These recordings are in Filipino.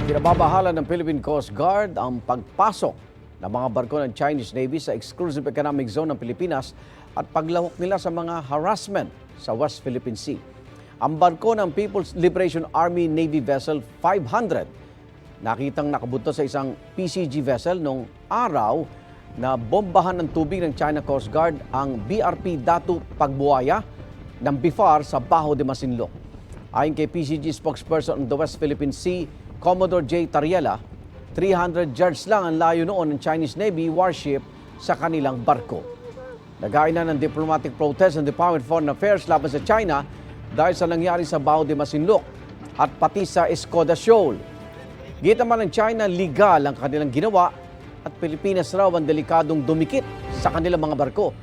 Pinababahala ng Philippine Coast Guard ang pagpasok ng mga barko ng Chinese Navy sa exclusive economic zone ng Pilipinas at paglahok nila sa mga harassment sa West Philippine Sea. Ang barko ng People's Liberation Army Navy Vessel 500 nakitang nakabuto sa isang PCG vessel noong araw na bombahan ng tubig ng China Coast Guard ang BRP Datu Pagbuaya ng BIFAR sa Bajo de Masinloc. Ayon kay PCG spokesperson on the West Philippine Sea, Commodore J. Tariela, 300 yards lang ang layo noon ng Chinese Navy warship sa kanilang barko. Naghain na ng diplomatic protest ng Department of Foreign Affairs laban sa China dahil sa nangyari sa Bajo de Masinloc at pati sa Escoda Shoal. Gita man ng China, legal ang kanilang ginawa at Pilipinas raw ang delikadong dumikit sa kanilang mga barko.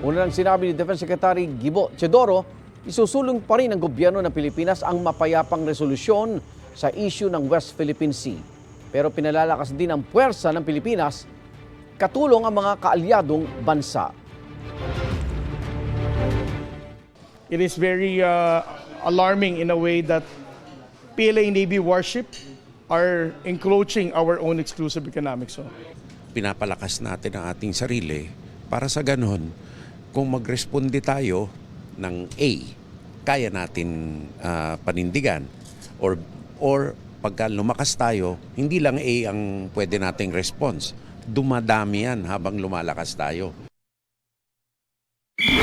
Una nang sinabi ni Defense Secretary Gibo Teodoro, isusulong pa rin ng gobyerno ng Pilipinas ang mapayapang resolusyon sa issue ng West Philippine Sea. Pero pinalalakas din ang puwersa ng Pilipinas, katulong ang mga kaalyadong bansa. It is very alarming in a way that PLA Navy warship are encroaching our own exclusive economic zone. Pinapalakas natin ang ating sarili para sa ganon, kung magresponde tayo ng A, kaya natin panindigan. Or pagka lumakas tayo, hindi lang A ang pwede nating response. Dumadami yan habang lumalakas tayo.